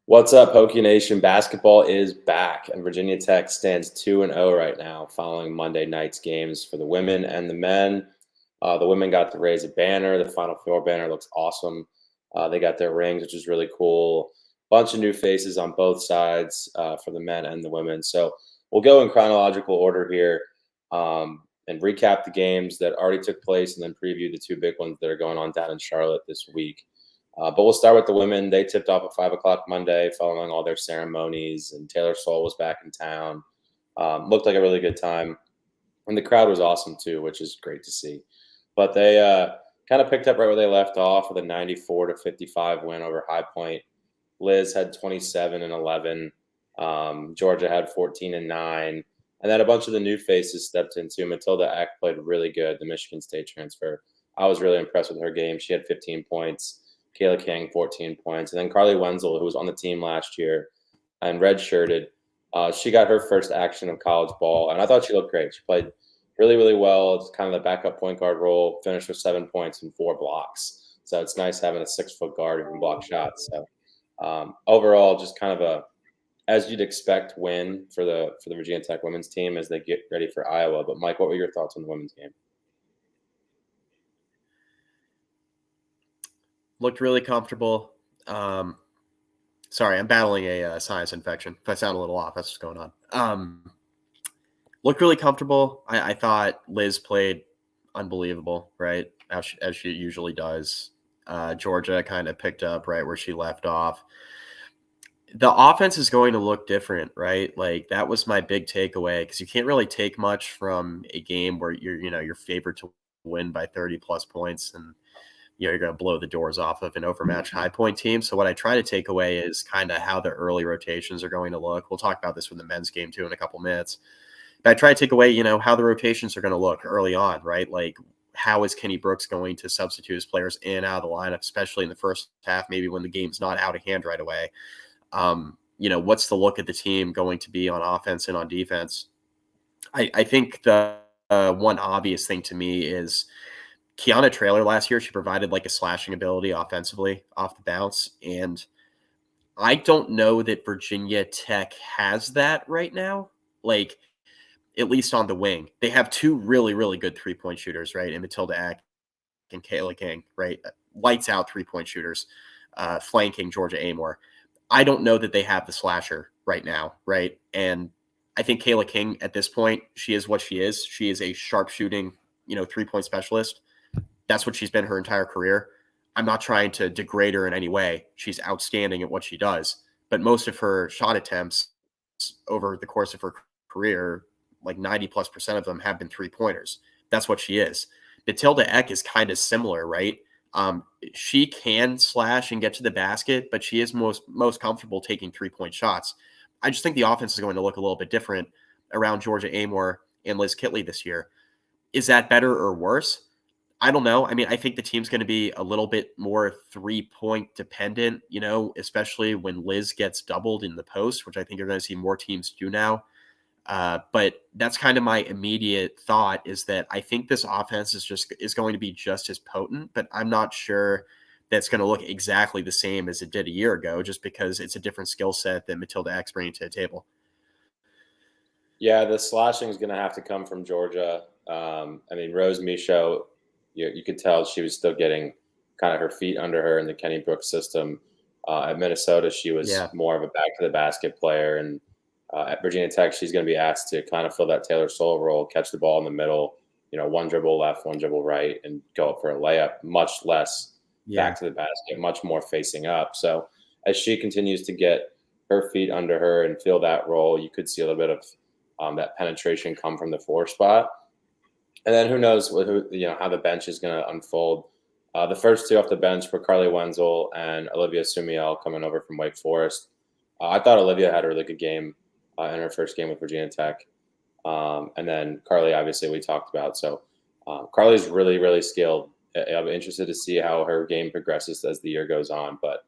What's up, Hokie Nation? Basketball is back, and Virginia Tech stands 2-0 right now following Monday night's games for the women and the men. The women got to raise a banner. The Final Four banner looks awesome. They got their rings, which is really cool. Bunch of new faces on both sides for the men and the women. So we'll go in chronological order here and recap the games that already took place and then preview the two big ones that are going on down in Charlotte this week. But we'll start with the women. They tipped off at 5 o'clock Monday following all their ceremonies, and Taylor Soule was back in town. Looked like a really good time. And the crowd was awesome too, which is great to see. But they kind of picked up right where they left off with a 94-55 win over High Point. Liz had 27 and 11. Georgia had 14 and 9. And then a bunch of the new faces stepped in too. Matilda Eck played really good, the Michigan State transfer. I was really impressed with her game. She had 15 points. Kayla King, 14 points. And then Carly Wenzel, who was on the team last year and redshirted, she got her first action of college ball. And I thought she looked great. She played really, really well. It's kind of the backup point guard role, finished with 7 points and 4 blocks. So it's nice having a 6-foot guard who can block shots. So overall, just kind of a, as you'd expect, win for the Virginia Tech women's team as they get ready for Iowa. But Mike, what were your thoughts on the women's game? Looked really comfortable. Sorry, I'm battling a sinus infection. If I sound a little off, that's what's going on. Looked really comfortable. I thought Liz played unbelievable, right? As she usually does. Georgia kind of picked up right where she left off. The offense is going to look different, right? Like that was my big takeaway because you can't really take much from a game where you're favored to win by 30 plus points and you're going to blow the doors off of an overmatched High Point team. So what I try to take away is kind of how the early rotations are going to look. We'll talk about this with the men's game too in a couple minutes. But I try to take away, how the rotations are going to look early on, right? Like how is Kenny Brooks going to substitute his players in and out of the lineup, especially in the first half, maybe when the game's not out of hand right away. What's the look at the team going to be on offense and on defense? I think the one obvious thing to me is Kiana Traylor last year, she provided like a slashing ability offensively off the bounce. And I don't know that Virginia Tech has that right now. Like, at least on the wing. They have two really, really good 3-point shooters, right? And Matilda Eck and Kayla King, right? Lights out 3-point shooters, flanking Georgia Amore. I don't know that they have the slasher right now, right? And I think Kayla King at this point, she is what she is. She is a sharpshooting, 3-point specialist. That's what she's been her entire career. I'm not trying to degrade her in any way. She's outstanding at what she does. But most of her shot attempts over the course of her career, like 90+% of them have been 3-pointers. That's what she is. Matilda Eck is kind of similar, right? She can slash and get to the basket, but she is most comfortable taking 3-point shots. I just think the offense is going to look a little bit different around Georgia Amore and Liz Kitley this year. Is that better or worse? I don't know. I mean, I think the team's going to be a little bit more 3-point dependent, especially when Liz gets doubled in the post, which I think you're going to see more teams do now. But that's kind of my immediate thought is that I think this offense is going to be just as potent, but I'm not sure that's going to look exactly the same as it did a year ago, just because it's a different skill set that Matilda Eck's bringing to the table. Yeah, the slashing is going to have to come from Georgia. Rose Michaud, you could tell she was still getting kind of her feet under her in the Kenny Brooks system. At Minnesota, she was more of a back-to-the-basket player, and at Virginia Tech, she's going to be asked to kind of fill that Taylor Soule role, catch the ball in the middle, one dribble left, one dribble right, and go up for a layup, much less back to the basket, much more facing up. So as she continues to get her feet under her and fill that role, you could see a little bit of that penetration come from the 4 spot. And then who knows how the bench is going to unfold. The first two off the bench were Carly Wenzel and Olivia Sumiel coming over from Wake Forest. I thought Olivia had a really good game in her first game with Virginia Tech. And then Carly, obviously, we talked about. So Carly's really, really skilled. I'm interested to see how her game progresses as the year goes on. But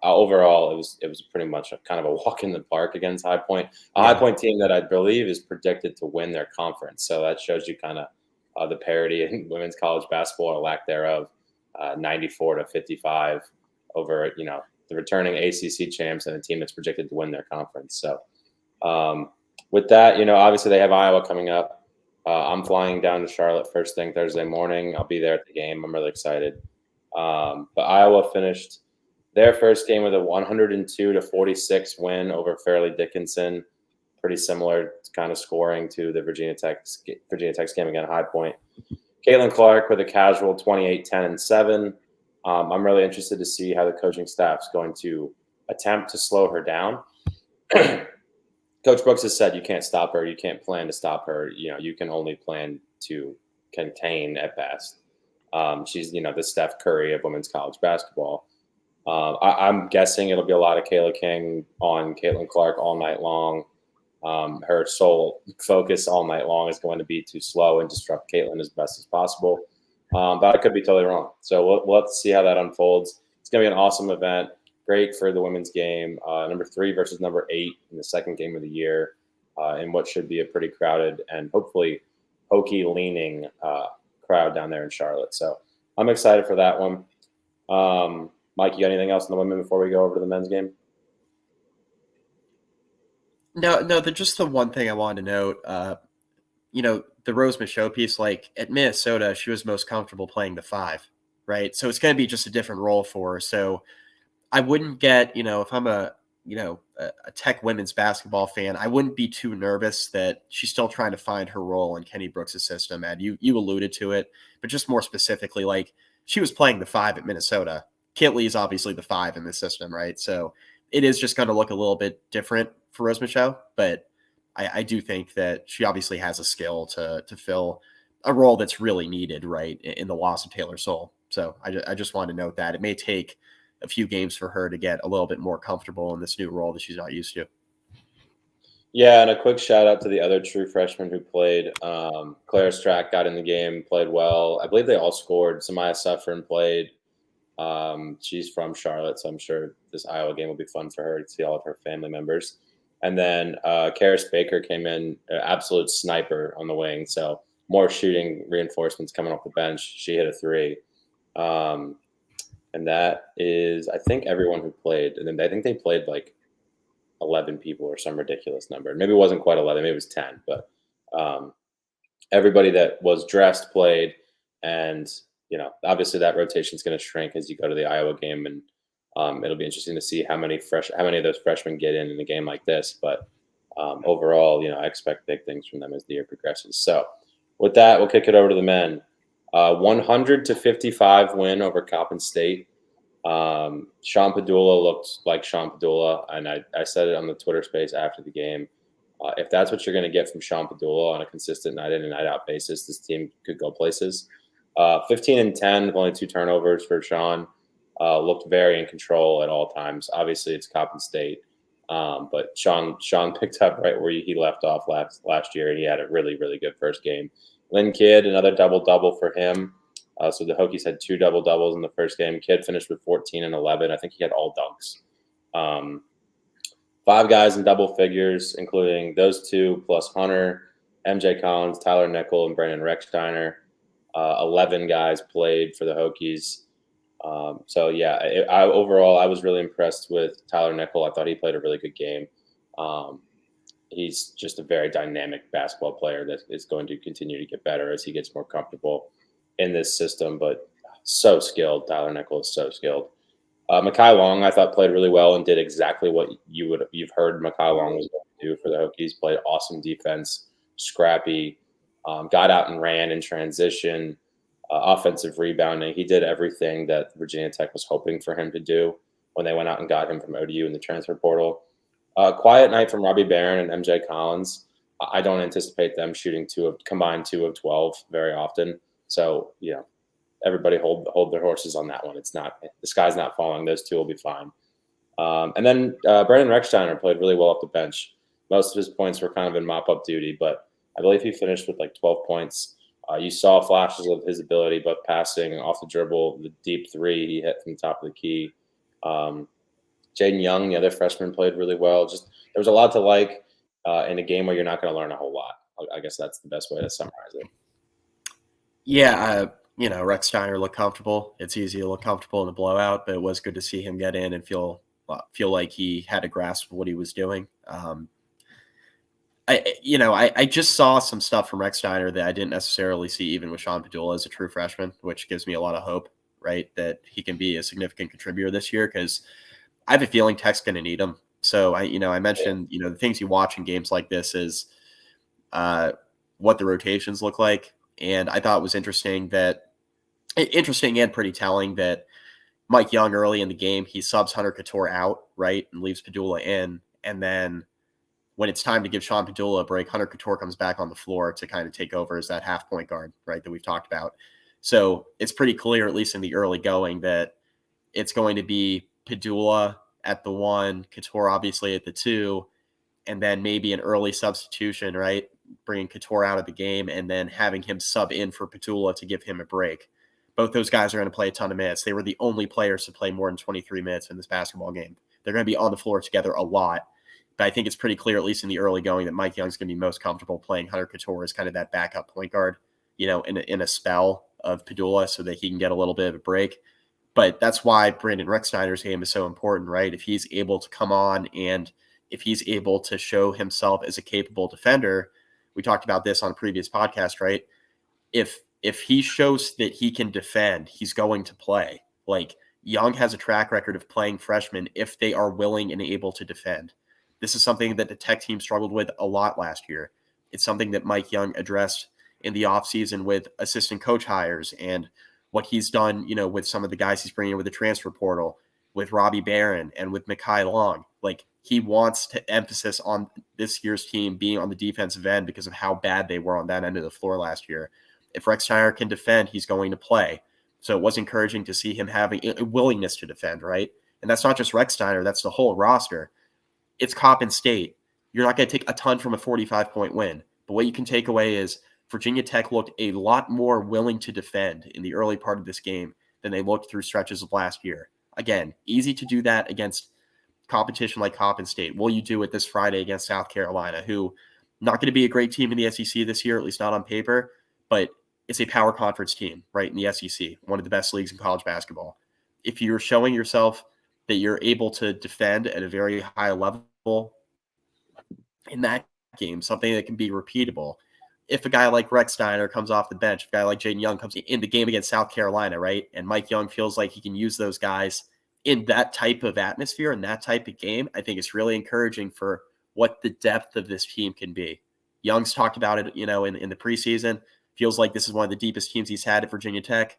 overall, it was pretty much kind of a walk in the park against High Point. High Point team that I believe is predicted to win their conference. So that shows you kind of the parity in women's college basketball or lack thereof. 94-55 over the returning ACC champs and a team that's projected to win their conference. So with that, obviously they have Iowa coming up. I'm flying down to Charlotte first thing Thursday morning. I'll be there at the game. I'm really excited. But Iowa finished their first game with a 102-46 win over Fairleigh Dickinson. Pretty similar kind of scoring to the Virginia Tech's game again, High Point. Caitlin Clark with a casual 28-10-7. I'm really interested to see how the coaching staff's going to attempt to slow her down. Coach Brooks has said you can't stop her. You can't plan to stop her. You can only plan to contain at best. She's, the Steph Curry of women's college basketball. I'm guessing it'll be a lot of Kayla King on Caitlin Clark all night long. Her sole focus all night long is going to be to slow and disrupt Caitlin as best as possible. But I could be totally wrong. So we'll have to see how that unfolds. It's going to be an awesome event. Great for the women's game. Number 3 versus number 8 in the second game of the year in what should be a pretty crowded and hopefully Hokie-leaning crowd down there in Charlotte. So I'm excited for that one. Mike, you got anything else on the women before we go over to the men's game? No, just the one thing I wanted to note, the Rose Michaud piece, like at Minnesota, she was most comfortable playing the 5, right? So it's going to be just a different role for her. So I wouldn't get, if I'm a Tech women's basketball fan, I wouldn't be too nervous that she's still trying to find her role in Kenny Brooks' system. And you alluded to it, but just more specifically, like she was playing the 5 at Minnesota. Kitley is obviously the 5 in this system, right? So it is just going to look a little bit different for Rose Michaud, but I do think that she obviously has a skill to fill a role that's really needed, right, in the loss of Taylor Soule. So I just wanted to note that it may take a few games for her to get a little bit more comfortable in this new role that she's not used to. Yeah, and a quick shout out to the other true freshman who played. Clara Strack got in the game, played well. I believe they all scored. Samaya Suffren played. She's from Charlotte, so I'm sure this Iowa game will be fun for her to see all of her family members. And then Karis Baker came in, absolute sniper on the wing. So more shooting reinforcements coming off the bench. She hit a 3. And that is, I think, everyone who played. And then I think they played like 11 people or some ridiculous number. Maybe it wasn't quite 11. Maybe it was 10. But everybody that was dressed played. And, obviously that rotation is going to shrink as you go to the Iowa game. And it'll be interesting to see how many of those freshmen get in a game like this. But overall, I expect big things from them as the year progresses. So with that, we'll kick it over to the men. 100-55 win over Coppin State. Sean Padula looked like Sean Padula, and I said it on the Twitter space after the game. If that's what you're going to get from Sean Padula on a consistent night in and night out basis, this team could go places. 15-10 with only 2 turnovers for Sean. Looked very in control at all times. Obviously, it's Coppin State, but Sean picked up right where he left off last year, and he had a really, really good first game. Lynn Kidd, another double-double for him. So the Hokies had 2 double-doubles in the first game. Kidd finished with 14 and 11. I think he had all dunks. 5 guys in double figures, including those 2 plus Hunter, MJ Collins, Tyler Nickel, and Brandon Recksteiner. 11 guys played for the Hokies. Overall, I was really impressed with Tyler Nickel. I thought he played a really good game. He's just a very dynamic basketball player that is going to continue to get better as he gets more comfortable in this system, but so skilled. Tyler Nickel is so skilled. Mekhi Long, I thought, played really well and did exactly what you've heard Mekhi Long was going to do for the Hokies. Played awesome defense, scrappy, got out and ran in transition, offensive rebounding. He did everything that Virginia Tech was hoping for him to do when they went out and got him from ODU in the transfer portal. Quiet night from Robbie Barron and MJ Collins. I don't anticipate them shooting combined 2 of 12 very often. So, everybody hold their horses on that one. The sky's not falling. Those 2 will be fine. And then Brandon Recksteiner played really well off the bench. Most of his points were kind of in mop-up duty, but I believe he finished with like 12 points. You saw flashes of his ability, both passing off the dribble, the deep 3 he hit from the top of the key. Jaden Young, the other freshman, played really well. Just there was a lot to like in a game where you're not going to learn a whole lot. I guess that's the best way to summarize it. Yeah, Rex Steiner looked comfortable. It's easy to look comfortable in a blowout, but it was good to see him get in and feel like he had a grasp of what he was doing. I just saw some stuff from Rex Steiner that I didn't necessarily see even with Sean Padula as a true freshman, which gives me a lot of hope, right, that he can be a significant contributor this year, because I have a feeling Tech's going to need him. So I mentioned, the things you watch in games like this is what the rotations look like. And I thought it was interesting and pretty telling that Mike Young early in the game, he subs Hunter Couture out, right, and leaves Padula in. And then when it's time to give Sean Padula a break, Hunter Couture comes back on the floor to kind of take over as that half point guard, right, that we've talked about. So it's pretty clear, at least in the early going, that it's going to be Padula at the 1, Couture obviously at the 2, and then maybe an early substitution, right, bringing Couture out of the game and then having him sub in for Padula to give him a break. Both those guys are going to play a ton of minutes. They were the only players to play more than 23 minutes in this basketball game. They're going to be on the floor together a lot. But I think it's pretty clear, at least in the early going, that Mike Young's going to be most comfortable playing Hunter Couture as kind of that backup point guard, in a spell of Padula, so that he can get a little bit of a break. But that's why Brandon Rexsteiner's game is so important, right? If he's able to come on and if he's able to show himself as a capable defender, we talked about this on a previous podcast, right? If he shows that he can defend, he's going to play. Like, Young has a track record of playing freshmen if they are willing and able to defend. This is something that the Tech team struggled with a lot last year. It's something that Mike Young addressed in the offseason with assistant coach hires and what he's done, with some of the guys he's bringing in with the transfer portal, with Robbie Barron and with Mekhi Long. Like, he wants to emphasis on this year's team being on the defensive end because of how bad they were on that end of the floor last year. If Rex Steiner can defend, he's going to play. So it was encouraging to see him having a willingness to defend, right? And that's not just Rex Steiner, that's the whole roster. It's Coppin State. You're not going to take a ton from a 45-point win. But what you can take away is Virginia Tech looked a lot more willing to defend in the early part of this game than they looked through stretches of last year. Again, easy to do that against competition like Coppin State. Will you do it this Friday against South Carolina, who not going to be a great team in the SEC this year, at least not on paper, but it's a power conference team, right, in the SEC, one of the best leagues in college basketball. If you're showing yourself that you're able to defend at a very high level in that game, something that can be repeatable. If a guy like Rex Steiner comes off the bench, if a guy like Jaden Young comes in the game against South Carolina, right, and Mike Young feels like he can use those guys in that type of atmosphere and that type of game, I think it's really encouraging for what the depth of this team can be. Young's talked about it, in the preseason. Feels like this is one of the deepest teams he's had at Virginia Tech.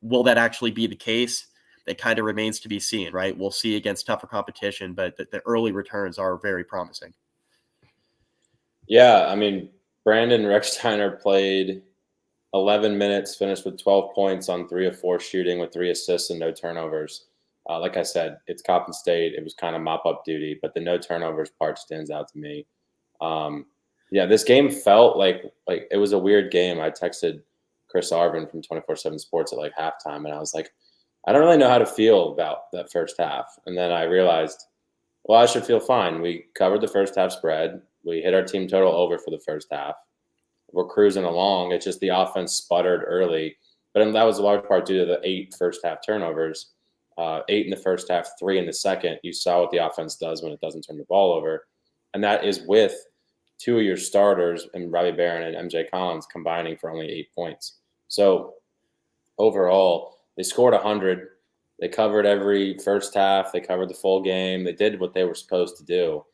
Will that actually be the case? That kind of remains to be seen, right? We'll see against tougher competition, but the early returns are very promising. Yeah, I mean, Brandon Rexsteiner played 11 minutes, finished with 12 points on 3 of 4 shooting with 3 assists and no turnovers. Like I said, it's Coppin State. It was kind of mop-up duty, but the no turnovers part stands out to me. Yeah, this game felt like it was a weird game. I texted Chris Arvin from 24/7 Sports at like halftime, and I was like, I don't really know how to feel about that first half. And then I realized, well, I should feel fine. We covered the first half spread. We hit our team total over for the first half. We're cruising along. It's just the offense sputtered early. But that was a large part due to the 8 first half turnovers. 8 in the first half, 3 in the second. You saw what the offense does when it doesn't turn the ball over. And that is with 2 of your starters, and Robbie Barron and MJ Collins, combining for only 8 points. So overall, they scored 100. They covered every first half. They covered the full game. They did what they were supposed to do.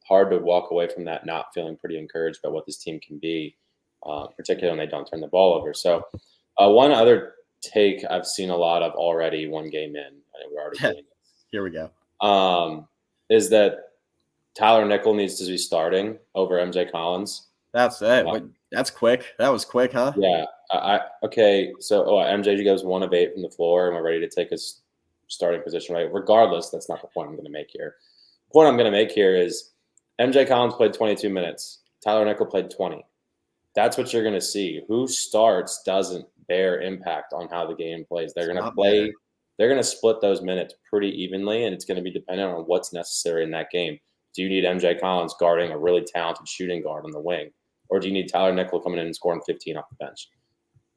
Hard to walk away from that not feeling pretty encouraged by what this team can be, particularly when they don't turn the ball over. So one other take I've seen a lot of already, one game in, and we're already doing this. Here we go. Is that Tyler Nickel needs to be starting over MJ Collins. That's it. That's quick. That was quick, huh? Yeah. Okay. So MJ goes 1 of 8 from the floor, and we're ready to take his starting position, right? Regardless, that's not the point I'm going to make here. The point I'm going to make here is MJ Collins played 22 minutes. Tyler Nickel played 20. That's what you're going to see. Who starts doesn't bear impact on how the game plays. They're going to play. They're going to split those minutes pretty evenly, and it's going to be dependent on what's necessary in that game. Do you need MJ Collins guarding a really talented shooting guard on the wing? Or do you need Tyler Nickel coming in and scoring 15 off the bench?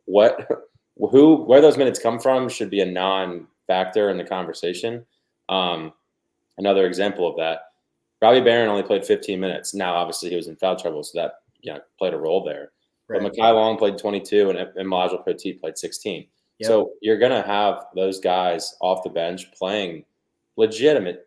what where those minutes come from should be a non-factor in the conversation. Um, Another example of that, Robbie Barron only played 15 minutes. Now, obviously, he was in foul trouble, so that played a role there. But Right. Mekhi Long played 22, and Majel Petit played 16. Yep. So you're gonna have those guys off the bench playing legitimate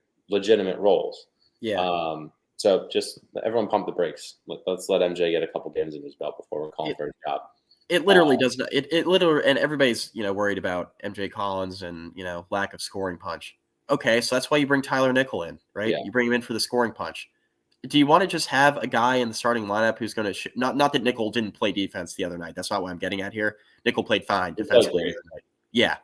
roles. Yeah. So just everyone pump the brakes. Let's let MJ get a couple games in his belt before we're calling for a job. It literally does not. It literally, and everybody's worried about MJ Collins and lack of scoring punch. Okay, so that's why you bring Tyler Nickel in, right? Yeah. You bring him in for the scoring punch. Do you want to just have a guy in the starting lineup who's going to not that Nickel didn't play defense the other night? That's not what I'm getting at here. Nickel played fine defensively the other night. Yeah,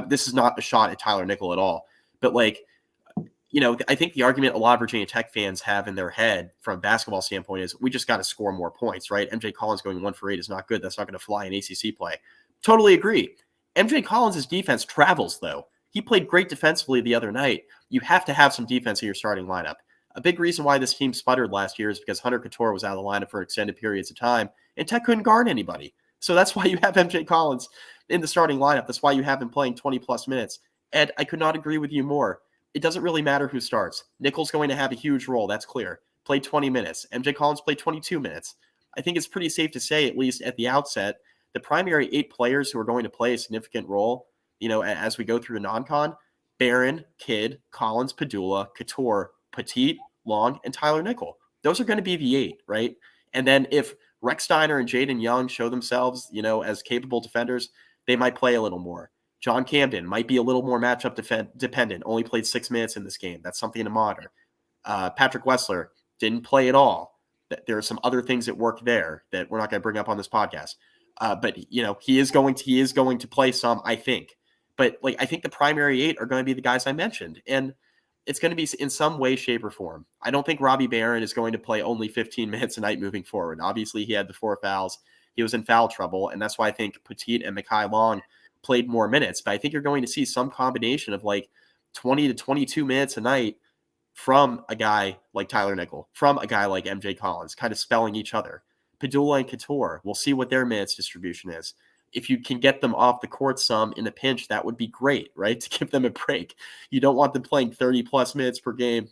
this is not a shot at Tyler Nickel at all. But I think the argument a lot of Virginia Tech fans have in their head from a basketball standpoint is we just got to score more points, right? MJ Collins going 1 for 8 is not good. That's not going to fly in ACC play. Totally agree. MJ Collins' defense travels, though. He played great defensively the other night. You have to have some defense in your starting lineup. A big reason why this team sputtered last year is because Hunter Couture was out of the lineup for extended periods of time, and Tech couldn't guard anybody. So that's why you have MJ Collins in the starting lineup. That's why you have him playing 20-plus minutes. Ed, I could not agree with you more. It doesn't really matter who starts. Nickel's going to have a huge role. That's clear. Played 20 minutes. MJ Collins played 22 minutes. I think it's pretty safe to say, at least at the outset, the primary 8 players who are going to play a significant role, as we go through the non-con, Barron, Kidd, Collins, Padula, Couture, Petit, Long, and Tyler Nickel. Those are going to be the 8, right? And then if Rex Steiner and Jaden Young show themselves, as capable defenders, they might play a little more. John Camden might be a little more matchup dependent, only played 6 minutes in this game. That's something to monitor. Patrick Wessler didn't play at all. There are some other things at work there that we're not going to bring up on this podcast. But he is going to play some, I think. But I think the primary 8 are going to be the guys I mentioned. And it's going to be in some way, shape, or form. I don't think Robbie Barron is going to play only 15 minutes a night moving forward. Obviously, he had the 4 fouls. He was in foul trouble. And that's why I think Petit and Mekhi Long played more minutes, but I think you're going to see some combination of 20 to 22 minutes a night from a guy like Tyler Nickel, from a guy like MJ Collins, kind of spelling each other. Padula and Couture, we'll see what their minutes distribution is. If you can get them off the court some in a pinch, that would be great, right? To give them a break. You don't want them playing 30-plus minutes per game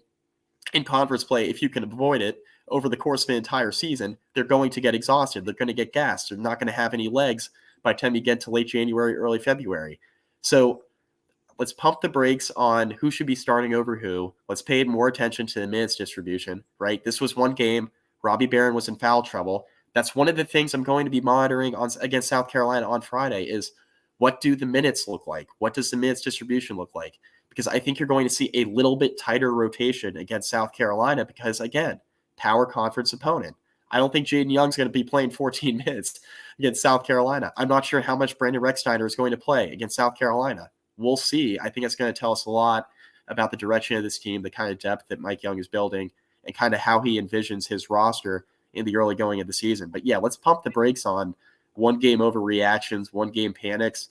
in conference play if you can avoid it over the course of an entire season. They're going to get exhausted. They're going to get gassed. They're not going to have any legs by the time you get to late January, early February. So let's pump the brakes on who should be starting over who. Let's pay more attention to the minutes distribution, right? This was one game. Robbie Barron was in foul trouble. That's one of the things I'm going to be monitoring against South Carolina on Friday is what do the minutes look like? What does the minutes distribution look like? Because I think you're going to see a little bit tighter rotation against South Carolina because, again, power conference opponent. I don't think Jaden Young's going to be playing 14 minutes against South Carolina. I'm not sure how much Brandon Rexsteiner is going to play against South Carolina. We'll see. I think it's going to tell us a lot about the direction of this team, the kind of depth that Mike Young is building, and kind of how he envisions his roster in the early going of the season. But yeah, let's pump the brakes on one game overreactions, one game panics.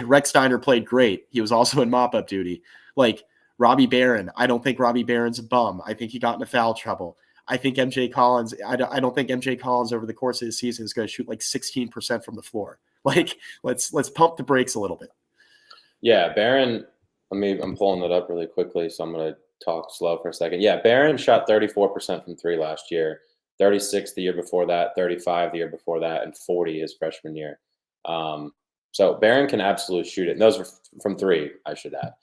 Rex Steiner played great. He was also in mop-up duty. Robbie Barron, I don't think Robbie Barron's a bum. I think he got into foul trouble. I think MJ Collins, I don't think MJ Collins over the course of the season is going to shoot 16% from the floor. Let's pump the brakes a little bit. Yeah, Barron, I'm pulling it up really quickly, so I'm going to talk slow for a second. Yeah, Barron shot 34% from 3 last year, 36 the year before that, 35 the year before that, and 40 his freshman year. So Barron can absolutely shoot it. And those were from 3, I should add.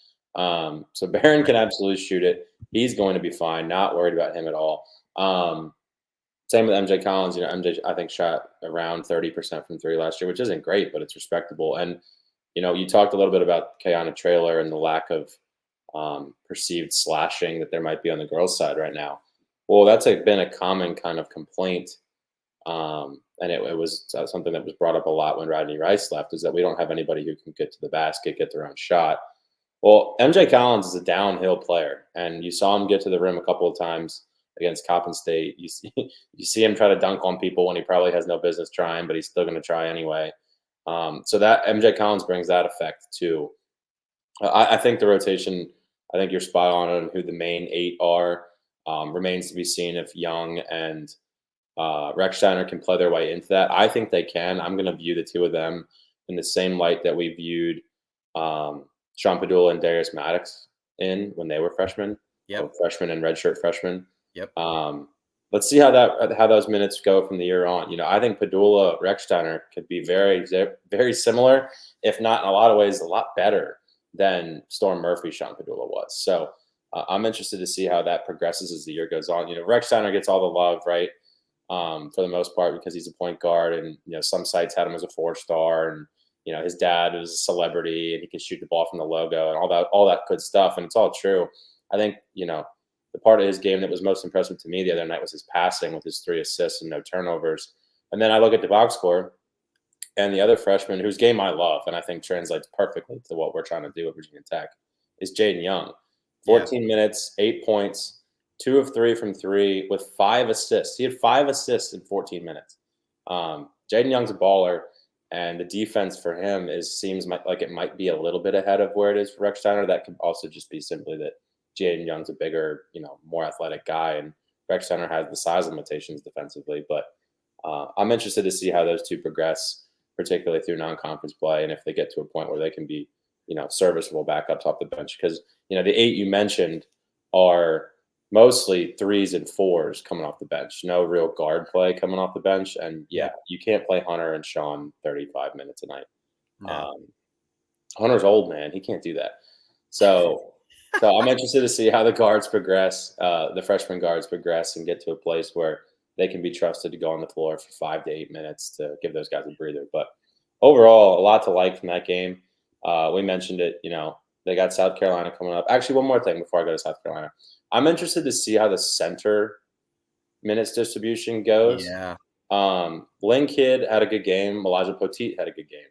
So Barron can absolutely shoot it. He's going to be fine. Not worried about him at all. Same with MJ Collins. MJ, I think, shot around 30% from 3 last year, which isn't great, but it's respectable. And, you talked a little bit about Kayana Traylor and the lack of perceived slashing that there might be on the girls' side right now. Well, that's been a common kind of complaint. And it was something that was brought up a lot when Rodney Rice left, is that we don't have anybody who can get to the basket, get their own shot. Well, MJ Collins is a downhill player, and you saw him get to the rim a couple of times against Coppin State. You see him try to dunk on people when he probably has no business trying, but he's still going to try anyway. So that MJ Collins brings that effect too. I think the rotation, I think you're spot on who the main 8 are. Remains to be seen if Young and Rechsteiner can play their way into that. I think they can. I'm going to view the two of them in the same light that we viewed Sean Padula and Darius Maddox in when they were freshmen, Yep. freshmen and redshirt freshmen. Yep. Let's see how those minutes go from the year on. I think Padula Rechsteiner could be very, very similar, if not in a lot of ways a lot better than Storm Murphy Sean Padula was. So I'm interested to see how that progresses as the year goes on. Rechsteiner gets all the love, right? For the most part, because he's a point guard, and some sites had him as a 4-star, and his dad is a celebrity, and he can shoot the ball from the logo, and all that good stuff, and it's all true. I think the part of his game that was most impressive to me the other night was his passing with his 3 assists and no turnovers. And then I look at the box score, and the other freshman whose game I love and I think translates perfectly to what we're trying to do at Virginia Tech is Jaden Young. 14 minutes, 8 points, 2 of 3 from 3 with 5 assists. He had 5 assists in 14 minutes. Jaden Young's a baller, and the defense for him seems like it might be a little bit ahead of where it is for Rechsteiner. That could also just be simply that Jaden Young's a bigger, more athletic guy, and Rechsteiner has the size limitations defensively. But I'm interested to see how those two progress, particularly through non-conference play, and if they get to a point where they can be, serviceable backups off the bench. Because, the 8 you mentioned are mostly 3s and 4s coming off the bench. No real guard play coming off the bench. And, you can't play Hunter and Sean 35 minutes a night. No. Hunter's old, man. He can't do that. So I'm interested to see how the guards progress, the freshman guards progress, and get to a place where they can be trusted to go on the floor for 5 to 8 minutes to give those guys a breather. But overall, a lot to like from that game. We mentioned it, they got South Carolina coming up. Actually, one more thing before I go to South Carolina. I'm interested to see how the center minutes distribution goes. Yeah. Lynn Kidd had a good game. Elijah Poteet had a good game.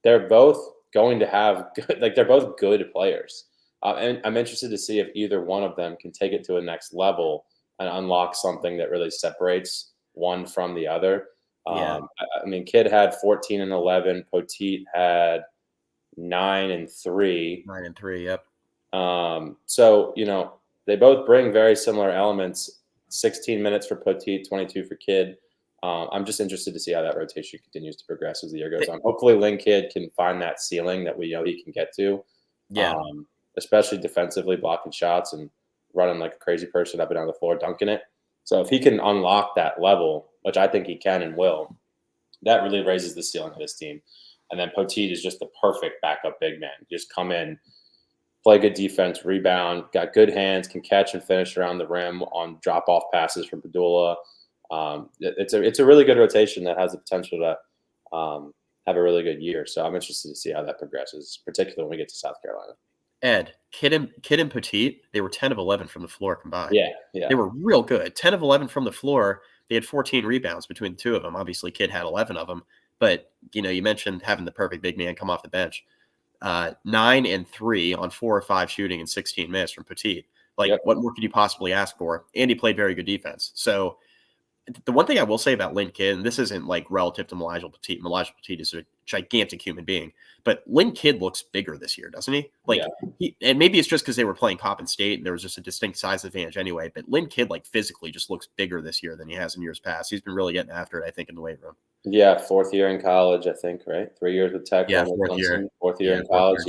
They're both going to have good, they're both good players. And I'm interested to see if either one of them can take it to a next level and unlock something that really separates one from the other. Yeah. Kidd had 14 and 11. Poteet had 9 and 3. 9 and 3. Yep. So, they both bring very similar elements. 16 minutes for Poteet, 22 for Kidd. I'm just interested to see how that rotation continues to progress as the year goes on. Hopefully, Lynn Kidd can find that ceiling that we know he can get to. Yeah. Especially defensively, blocking shots and running like a crazy person up and down the floor, dunking it. So if he can unlock that level, which I think he can and will, that really raises the ceiling of this team. And then Poteet is just the perfect backup big man. Just come in, play good defense, rebound, got good hands, can catch and finish around the rim on drop-off passes from Padula. It's a really good rotation that has the potential to have a really good year. So I'm interested to see how that progresses, particularly when we get to South Carolina. Ed, Kidd and Poteet, they were 10 of 11 from the floor combined. Yeah. They were real good. 10 of 11 from the floor. They had 14 rebounds between the two of them. Obviously, Kidd had 11 of them. But, you mentioned having the perfect big man come off the bench. 9 and 3 on 4 or 5 shooting in 16 minutes from Poteet. What more could you possibly ask for? And he played very good defense. So the one thing I will say about Lynn Kidd, and this isn't relative to Elijah Poteet. Elijah Poteet is a gigantic human being, but Lynn Kidd looks bigger this year, doesn't he? And maybe it's just because they were playing Coppin State and there was just a distinct size advantage anyway. But Lynn Kidd, physically, just looks bigger this year than he has in years past. He's been really getting after it, I think, in the weight room. Yeah, 4th year in college, I think, right? 3 years with Tech. Yeah, 4th year. 4th year in college.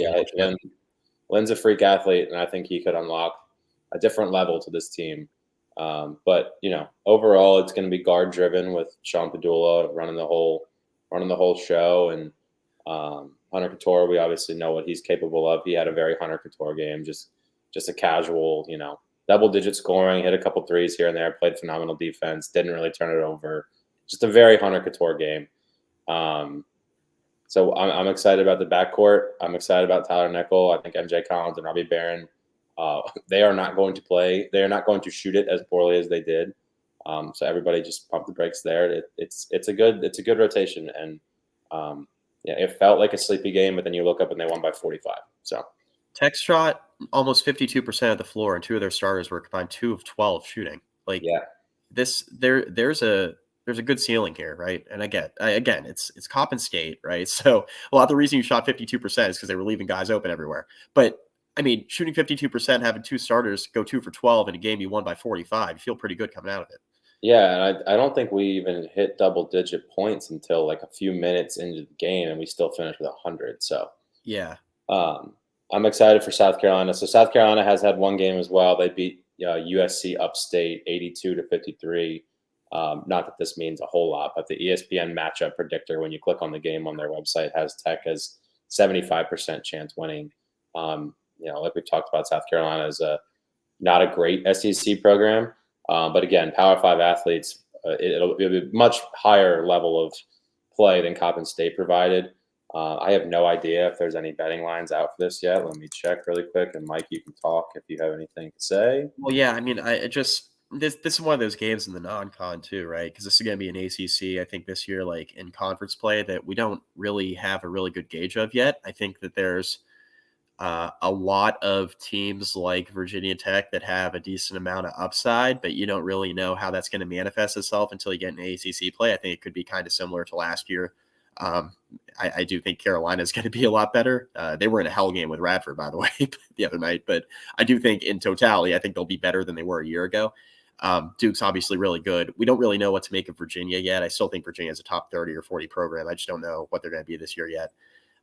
Lynn's a freak athlete, and I think he could unlock a different level to this team. But overall, it's going to be guard driven with Sean Padula running the whole show, and Hunter Couture. We obviously know what he's capable of. He had a very Hunter Couture game, just a casual, double-digit scoring, hit a couple threes here and there, played phenomenal defense, didn't really turn it over. Just a very Hunter Couture game. So I'm excited about the backcourt. I'm excited about Tyler Nickel. I think MJ Collins and Robbie Barron. They are not going to play. They are not going to shoot it as poorly as they did. So everybody just pump the brakes there. It's a good rotation, and it felt like a sleepy game, but then you look up and they won by 45. So Tech shot almost 52% of the floor, and 2 of their starters were combined 2 of 12 shooting. There's a good ceiling here, right? And again, it's Coppin State, right? So a lot of the reason you shot 52% is because they were leaving guys open everywhere. But shooting 52%, having 2 starters go 2 for 12 in a game you won by 45, you feel pretty good coming out of it. Yeah, and I don't think we even hit double-digit points until, like, a few minutes into the game, and we still finished with 100, so, Yeah. um, I'm excited for South Carolina. So South Carolina has had one game as well. They beat, USC Upstate 82 to 53. Not that this means a whole lot, but the ESPN matchup predictor, when you click on the game on their website, has Tech as 75% chance winning. Like we've talked about, South Carolina is not a great SEC program, but again, Power Five athletes, it'll be a much higher level of play than Coppin State provided. I have no idea if there's any betting lines out for this yet. Let me check really quick. And Mike, you can talk if you have anything to say. Well, yeah, I mean, I just this is one of those games in the non-con too, right? Because this is going to be an ACC. I think this year, like in conference play, that we don't really have a really good gauge of yet. I think that there's a lot of teams like Virginia Tech that have a decent amount of upside, but you don't really know how that's going to manifest itself until you get an ACC play. I think it could be kind of similar to last year. Um, I do think Carolina is going to be a lot better. They were in a hell game with Radford, by the way, the other night, but I do think in totality, I think they'll be better than they were a year ago. Duke's obviously really good. We don't really know what to make of Virginia yet. I still think Virginia is a top 30 or 40 program. I just don't know what they're going to be this year yet.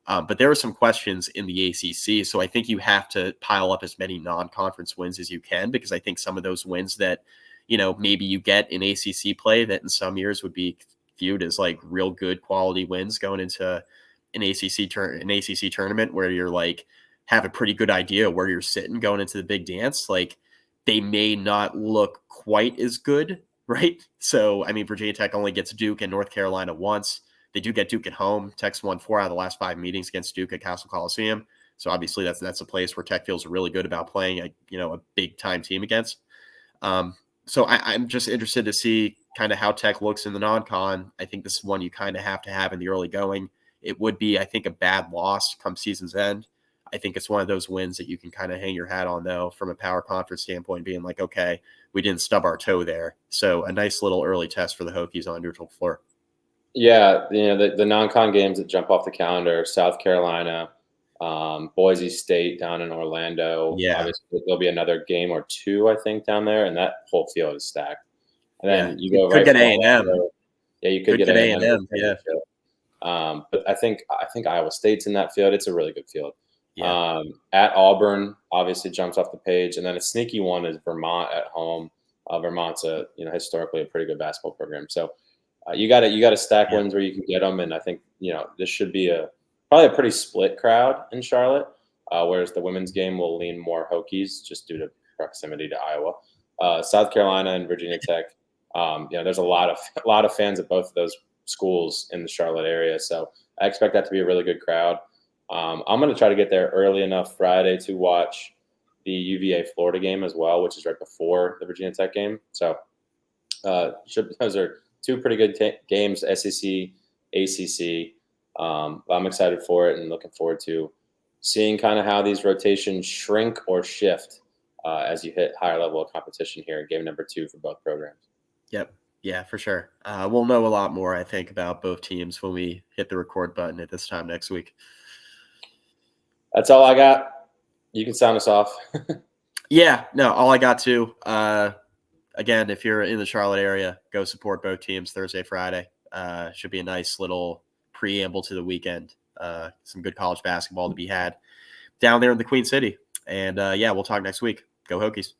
But there are some questions in the ACC. So I think you have to pile up as many non-conference wins as you can, because I think some of those wins that, maybe you get in ACC play that in some years would be viewed as like real good quality wins going into an ACC tournament where you're like have a pretty good idea where you're sitting going into the big dance. Like they may not look quite as good, right? So, I mean, Virginia Tech only gets Duke and North Carolina once. They do get Duke at home. Tech's won 4 out of the last 5 meetings against Duke at Castle Coliseum. So obviously that's a place where Tech feels really good about playing a big time team against. So I'm just interested to see kind of how Tech looks in the non-con. I think this is one you kind of have to have in the early going. It would be, I think, a bad loss come season's end. I think it's one of those wins that you can kind of hang your hat on, though, from a power conference standpoint, being like, okay, we didn't stub our toe there. So a nice little early test for the Hokies on neutral floor. Yeah, the non-con games that jump off the calendar: South Carolina, Boise State down in Orlando. Yeah, Obviously, there'll be another game or two, I think, down there, and that whole field is stacked. And yeah. then you It go could right get from A&M. Orlando. Yeah, you could Could get get A&M in the A&M. Yeah, championship. But I think Iowa State's in that field. It's a really good field. yeah, At Auburn, obviously jumps off the page, and then a sneaky one is Vermont at home. Vermont's historically a pretty good basketball program. So you got to stack yeah. wins where you can get them, and I think this should be probably a pretty split crowd in Charlotte. Whereas the women's game will lean more Hokies just due to proximity to Iowa. South Carolina and Virginia Tech. There's a lot of fans at both of those schools in the Charlotte area, so I expect that to be a really good crowd. I'm going to try to get there early enough Friday to watch the UVA Florida game as well, which is right before the Virginia Tech game. So those are two pretty good games, SEC, ACC. I'm excited for it and looking forward to seeing kind of how these rotations shrink or shift as you hit higher level of competition here in game number 2 for both programs. Yep. Yeah, for sure. We'll know a lot more, I think, about both teams when we hit the record button at this time next week. That's all I got. You can sound us off. Yeah, no, all I got to. Again, if you're in the Charlotte area, go support both teams Thursday, Friday. Should be a nice little preamble to the weekend. Some good college basketball to be had down there in the Queen City. And yeah, we'll talk next week. Go Hokies.